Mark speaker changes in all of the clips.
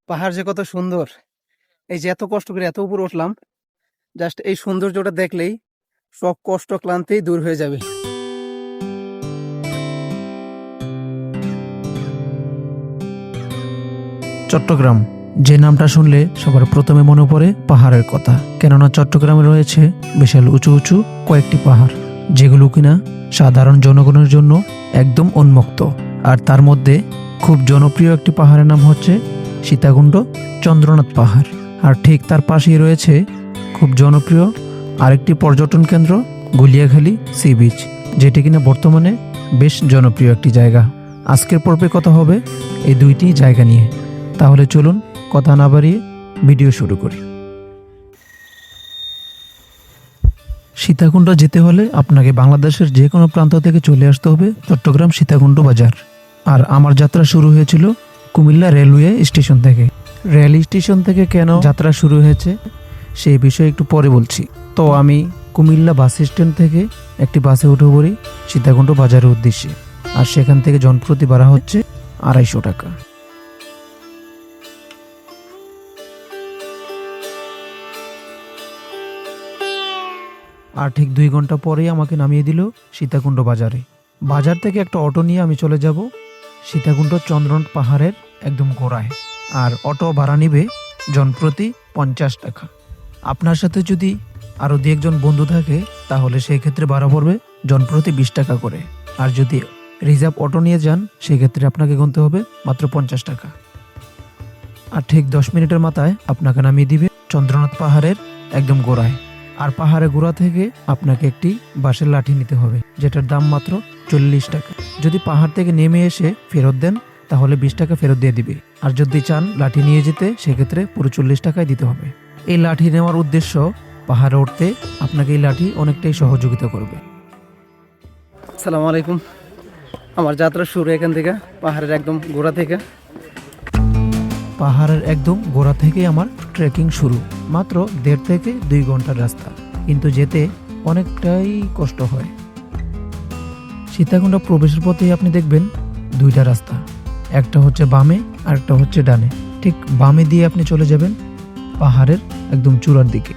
Speaker 1: পাহাড় যে কত সুন্দর! এই যে এত কষ্ট করে এত উপরে উঠলাম, জাস্ট এই সৌন্দর্যটা দেখলেই সব কষ্ট ক্লান্তি দূর হয়ে যাবে।
Speaker 2: চট্টগ্রাম যে নামটা শুনলে সবার প্রথমে মনে পড়ে পাহাড়ের কথা, কেননা চট্টগ্রামে রয়েছে বিশাল উঁচু উঁচু কয়েকটি পাহাড়, যেগুলো কিনা সাধারণ জনগণের জন্য একদম উন্মুক্ত। আর তার মধ্যে খুব জনপ্রিয় একটি পাহাড়ের নাম হচ্ছে সীতাকুণ্ড চন্দ্রনাথ পাহাড়। আর ঠিক তার পাশেই রয়েছে খুব জনপ্রিয় আরেকটি পর্যটন কেন্দ্র গুলিয়াখালী সি বিচ, যেটি কিনা বর্তমানে বেশ জনপ্রিয় একটি জায়গা। আজকের পর্বে কথা হবে এই দুইটি জায়গা নিয়ে। তাহলে চলুন কথা না বাড়িয়ে ভিডিও শুরু করি। সীতাকুণ্ড যেতে হলে আপনাকে বাংলাদেশের যে কোনো প্রান্ত থেকে চলে আসতে হবে চট্টগ্রাম সীতাকুণ্ড বাজার। আর আমার যাত্রা শুরু হয়েছিল কুমিল্লা রেলওয়ে স্টেশন থেকে। রেল স্টেশন থেকে কেন যাত্রা শুরু হয়েছে সেই বিষয়ে একটু পরে বলছি। তো আমি কুমিল্লা বাস স্ট্যান্ড থেকে একটি বাসে উঠে পড়ি সীতাকুণ্ড বাজারের উদ্দেশ্যে। আর সেখান থেকে জনপ্রতি ভাড়া হচ্ছে 250 টাকা। আর ঠিক 2 ঘন্টা পরেই আমাকে নামিয়ে দিল সীতাকুণ্ড বাজারে। বাজার থেকে একটা অটো নিয়ে আমি চলে যাব সীতাকুণ্ড চন্দ্রনাথ পাহাড়ের একদম গোড়ায়। আর অটো ভাড়া নিবে জনপ্রতি 50 টাকা। আপনার সাথে যদি আরও 2-1 জন বন্ধু থাকে তাহলে সেই ক্ষেত্রে ভাড়া পড়বে জনপ্রতি 20 টাকা করে। আর যদি রিজার্ভ অটো নিয়ে যান সেক্ষেত্রে আপনাকে গুনতে হবে মাত্র 50 টাকা। আর ঠিক 10 মিনিটের মাথায় আপনাকে নামিয়ে দিবে চন্দ্রনাথ পাহাড়ের একদম গোড়ায়। আর পাহাড়ের গোড়া থেকে আপনাকে একটি বাঁশের লাঠি নিতে হবে, যেটার দাম মাত্র 40 টাকা। যদি পাহাড় থেকে নেমে এসে ফেরত দেন তাহলে 20 টাকা ফেরত দিয়ে দিবে। আর যদি চান লাঠি নিয়ে যেতে সেক্ষেত্রে পুরো 40 টাকায় দিতে হবে। এই লাঠি নেওয়ার উদ্দেশ্য পাহাড়ে উঠতে আপনাকে এই লাঠি অনেকটাই সহযোগিতা করবে।
Speaker 1: আসসালামু আলাইকুম। আমার যাত্রা শুরু এখান থেকে, পাহাড়ের একদম গোড়া থেকে।
Speaker 2: পাহাড়ের একদম গোড়া থেকেই আমার ট্রেকিং শুরু। মাত্র 1.5 থেকে 2 ঘন্টার রাস্তা, কিন্তু যেতে অনেকটাই কষ্ট হয়। সীতাকুণ্ড প্রবেশের পথেই আপনি দেখবেন 2টা রাস্তা, একটা হচ্ছে বামে আর একটা হচ্ছে ডানে। ঠিক বামে দিয়ে আপনি চলে যাবেন পাহাড়ের একদম চূড়ার দিকে।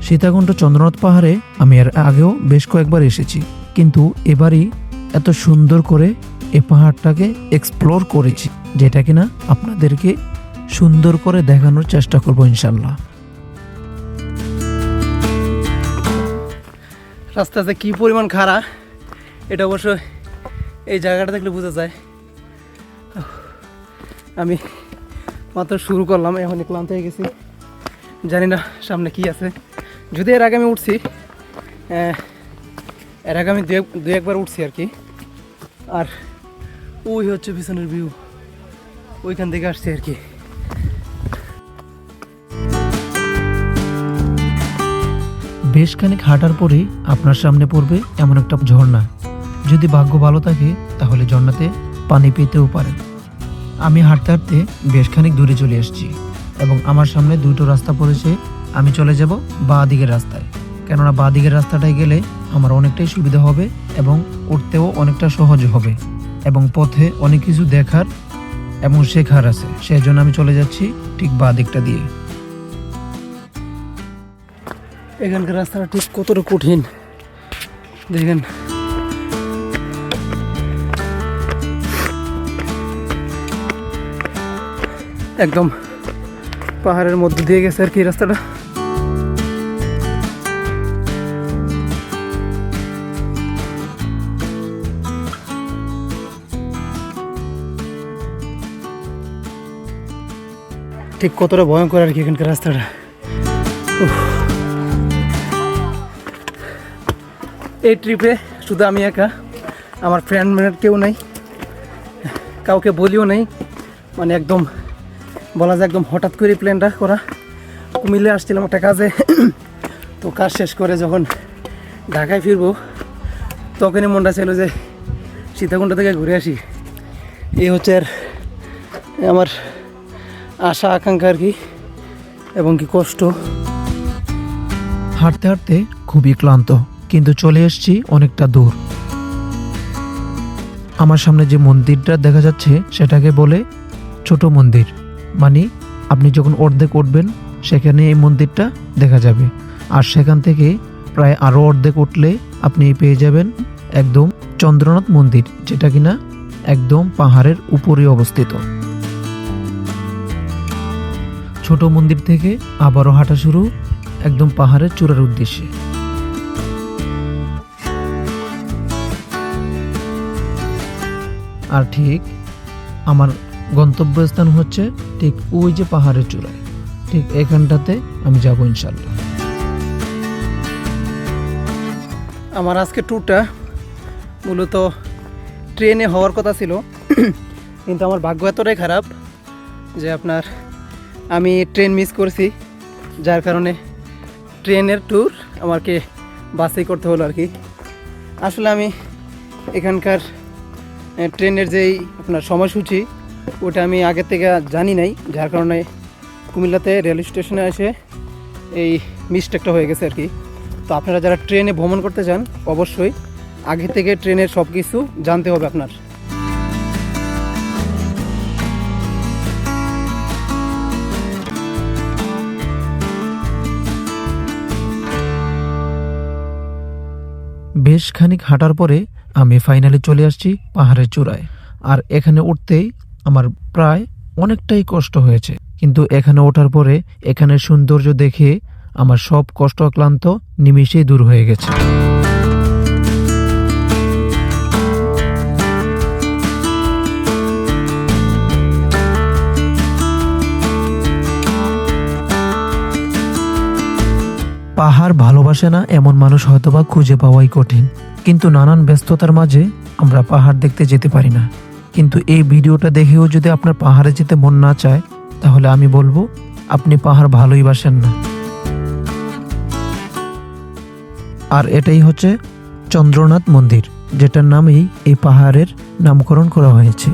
Speaker 2: সীতাকুণ্ড চন্দ্রনাথ পাহাড়ে আমি এর আগেও বেশ কয়েকবার এসেছি, কিন্তু এবারই এত সুন্দর করে এই পাহাড়টাকে এক্সপ্লোর করেছি, যেটা কিনা আপনাদেরকে সুন্দর করে দেখানোর চেষ্টা করব ইনশাল্লাহ।
Speaker 1: রাস্তাতে কি পরিমাণ খাড়া এটা অবশ্য এই জায়গাটা দেখলে বোঝা যায়। আমি মাত্র শুরু করলাম, এখনই ক্লান্ত হয়ে গেছি। জানি না সামনে কি আছে। যদি এর আগে আমি উঠছি, এর আগে আমি দু একবার উঠছি আর কি। আর ওই হচ্ছে পিছনের ভিউ, ওইখান থেকে আসছি আর কি।
Speaker 2: বেশ খানিক হাঁটার পরেই আপনার সামনে পড়বে এমন একটা ঝর্ণা। যদি ভাগ্য ভালো থাকে তাহলে ঝর্ণাতে পানি পেতেও পারেন। আমি হাঁটতে হাঁটতে বেশ খানিক দূরে চলে এসেছি এবং আমার সামনে 2টো রাস্তা পড়েছে। আমি চলে যাব বাঁ দিকের রাস্তায়, কেননা বাঁ দিকের রাস্তাটায় গেলে আমার অনেকটাই সুবিধা হবে এবং উঠতেও অনেকটা সহজ হবে এবং পথে অনেক কিছু দেখার এবং শেখার আছে। সেই জন্য আমি চলে যাচ্ছি ঠিক বাঁ দিকটা দিয়ে।
Speaker 1: এখানকার রাস্তাটা ঠিক কতটা কঠিন দেখেন। একদম পাহাড়ের মধ্যে দিয়ে গেছে আর কি রাস্তাটা। ঠিক কতটা ভয়ঙ্কর আর কি এখানকার রাস্তাটা। এই ট্রিপে শুধু আমি একা, আমার ফ্রেন্ড কেউ নাই, কাউকে বলিও নাই। মানে একদম বলা যায় একদম হঠাৎ করে প্ল্যানটা করা। কুমিল্লা আসছিলাম একটা কাজে, তো কাজ শেষ করে যখন ঢাকায় ফিরবো তখনই মনটা ছিল যে সীতাকুণ্ড থেকে ঘুরে আসি। এই হচ্ছে আর আমার আশা আকাঙ্ক্ষা আর কি, এবং কি কষ্ট।
Speaker 2: হাঁটতে হাঁটতে খুবই ক্লান্ত, কিন্তু চলে এসেছি অনেকটা দূর। আমার সামনে যে মন্দিরটা দেখা যাচ্ছে সেটাকে বলে ছোট মন্দির। মানে আপনি যখন অর্ধেক উঠবেন সেখানে এই মন্দিরটা দেখা যাবে, আর সেখান থেকে প্রায় আরও অর্ধেক উঠলে আপনি পেয়ে যাবেন একদম চন্দ্রনাথ মন্দির, যেটা কিনা একদম পাহাড়ের উপরে অবস্থিত। ছোট মন্দির থেকে আবারও হাঁটা শুরু একদম পাহাড়ের চূড়ার উদ্দেশ্যে। আর ঠিক আমার গন্তব্যস্থান হচ্ছে ঠিক ওই যে পাহাড়ের চূড়ায়, ঠিক এখানটাতে আমি যাব ইনশাল্লাহ।
Speaker 1: আমার আজকে ট্যুরটা মূলত ট্রেনে হওয়ার কথা ছিল, কিন্তু আমার ভাগ্য এতটাই খারাপ যে আপনার আমি ট্রেন মিস করছি, যার কারণে ট্রেনের ট্যুর আমাকে বাসেই করতে হলো আর কি। আসলে আমি এখানকার ট্রেনের যেই আপনার সময়সূচি ওটা আমি আগে থেকে জানি নাই, যার কারণে কুমিল্লাতে রেল স্টেশনে এসে এই মিস্টেকটা হয়ে গেছে আর কি। তো আপনারা যারা ট্রেনে ভ্রমণ করতে চান অবশ্যই আগে থেকে ট্রেনের সব কিছু জানতে হবে আপনার।
Speaker 2: বেশ খানিক হাঁটার পরে আমি ফাইনালি চলে আসছি পাহাড়ের চূড়ায়। আর এখানে উঠতেই আমার প্রায় অনেকটাই কষ্ট হয়েছে, কিন্তু এখানে ওঠার পরে এখানের সৌন্দর্য দেখে আমার সব কষ্ট ক্লান্ত নিমিষেই দূর হয়ে গেছে। পাহাড় ভালোবাসে না এমন মানুষ হয়তোবা খুঁজে পাওয়াই কঠিন, কিন্তু নানান ব্যস্ততার মাঝে আমরা পাহাড় দেখতে যেতে পারি না। কিন্তু এই ভিডিওটা দেখেও যদি আপনার পাহাড়ে যেতে মন না চায়, তাহলে আমি বলবো আপনি পাহাড় ভালোই বাসেন না। আর এটাই হচ্ছে চন্দ্রনাথ মন্দির, যেটার নামেই এই পাহাড়ের নামকরণ করা হয়েছে।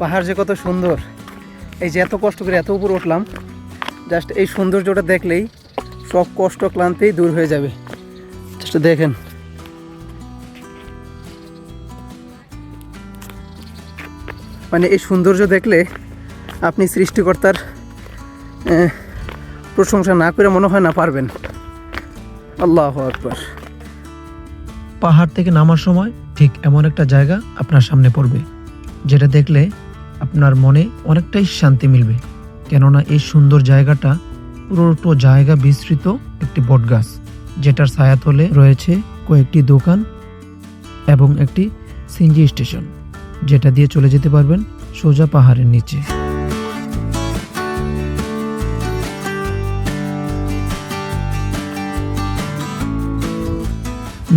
Speaker 1: পাহাড় যে কত সুন্দর, এই যে এত কষ্ট করে এত উপরে উঠলাম, জাস্ট এই সৌন্দর্যটা দেখলেই সব কষ্ট ক্লান্তি দূর হয়ে যাবে। জাস্ট দেখেন, মানে এই সৌন্দর্য দেখলে আপনি সৃষ্টিকর্তার প্রশংসা না করে মনে হয় না পারবেন। আল্লাহু আকবার।
Speaker 2: পাহাড় থেকে নামার সময় ঠিক এমন একটা জায়গা আপনার সামনে পড়বে, যেটা দেখলে আপনার মনে অনেকটাই শান্তি মিলবে। কেননা এই সুন্দর জায়গাটা পুরোটো জায়গা বিস্তৃত একটি বটগাছ, যেটার ছায়াতলে রয়েছে কয়েকটি দোকান এবং একটি সিএনজি স্টেশন, যেটা দিয়ে চলে যেতে পারবেন সোজা পাহাড়ের নিচে।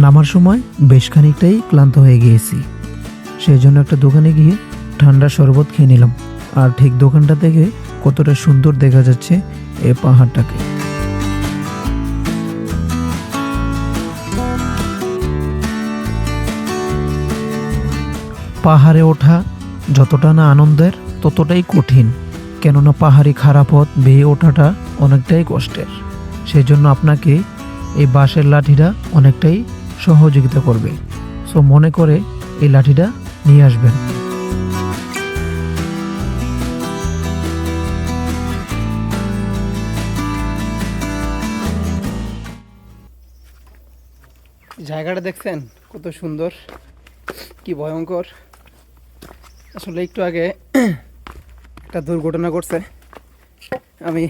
Speaker 2: নামার সময় বেশ খানিকটাই ক্লান্ত হয়ে গিয়েছি, সেই জন্য একটা দোকানে গিয়ে ঠান্ডা শরবত খেয়ে নিলাম। আর ঠিক দোকানটা থেকে কতটা সুন্দর দেখা যাচ্ছে এই পাহাড়টাকে। পাহাড়ে ওঠা যতটা না আনন্দের ততটাই কঠিন, কেননা পাহাড়ি খারাপ পথ বেয়ে ওঠাটা অনেকটাই কষ্টের। সেই জন্য আপনাকে এই বাঁশের লাঠিটা অনেকটাই সহযোগিতা করবে। সো মনে করে এই লাঠিটা নিয়ে আসবেন।
Speaker 1: জায়গাটা দেখছেন কত সুন্দর, কি ভয়ঙ্কর। আসলে একটু আগে একটা দুর্ঘটনা ঘটছে, আমি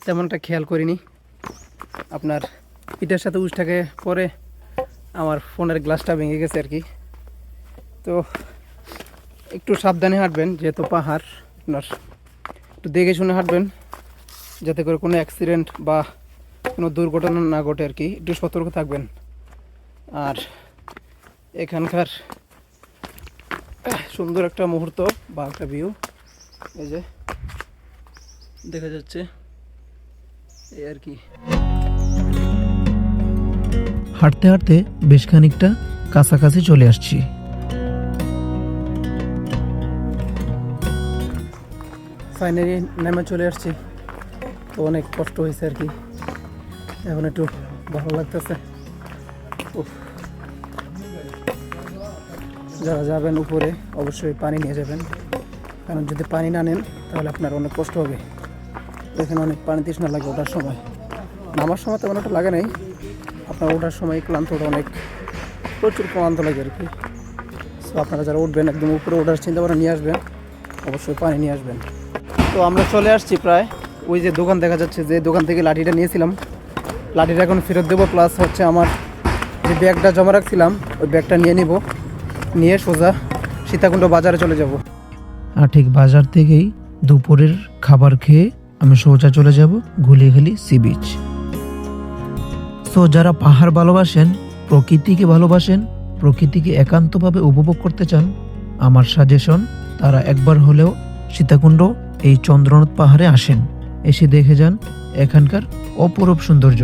Speaker 1: তেমনটা খেয়াল করিনি। আপনার পিঠের সাথে উষ্টাকে পরে আমার ফোনের গ্লাসটা ভেঙে গেছে আর কি। তো একটু সাবধানে হাঁটবেন, যেহেতু পাহাড়, আপনার একটু দেখে শুনে হাঁটবেন, যাতে করে কোনো অ্যাক্সিডেন্ট বা কোনো দুর্ঘটনা না ঘটে আর কি। একটু সতর্ক থাকবেন। আর এখানকার সুন্দর একটা মুহূর্ত বা একটা ভিউ এই যে দেখা যাচ্ছে, এই আর কি।
Speaker 2: হাঁটতে হাঁটতে বেশ খানিকটা কাছাকাছি চলে আসছি।
Speaker 1: ফাইনালি নেমে চলে আসছি তো অনেক কষ্ট হয়েছে আর কি, এখন একটু ভালো লাগতেছে। উফ। যারা যাবেন উপরে অবশ্যই পানি নিয়ে যাবেন, কারণ যদি পানি না নেন তাহলে আপনার অনেক কষ্ট হবে। এখানে অনেক পানি তৃষ্ণা লাগে ওঠার সময়, নামার সময় তেমন একটা লাগে নাই, আপনার ওঠার সময় ক্লান্ত ওটা অনেক প্রচুর ক্লান্ত লাগে আর কি। সো আপনারা যারা উঠবেন একদম উপরে ওঠার চিন্তা করে নিয়ে আসবেন, অবশ্যই পানি নিয়ে আসবেন। তো আমরা চলে আসছি প্রায়, ওই যে দোকান দেখা যাচ্ছে, যে দোকান থেকে লাঠিটা নিয়েছিলাম, লাঠিটা এখন ফেরত দেবো, প্লাস হচ্ছে আমার যে ব্যাগটা জমা রাখছিলাম ওই ব্যাগটা নিয়ে নিব, নিয়ে সোজা সীতাকুণ্ড বাজারে চলে যাব।
Speaker 2: আর ঠিক বাজার থেকেই দুপুরের খাবার খেয়ে আমি সোজা চলে যাব গুলিয়াখালী সি বিচ। সো যারা পাহাড় ভালোবাসেন, প্রকৃতিকে ভালোবাসেন, প্রকৃতিকে একান্তভাবে উপভোগ করতে চান, আমার সাজেশন তারা একবার হলেও সীতাকুণ্ড এই চন্দ্রনাথ পাহাড়ে আসেন, এসে দেখে যান এখানকার অপরূপ সৌন্দর্য।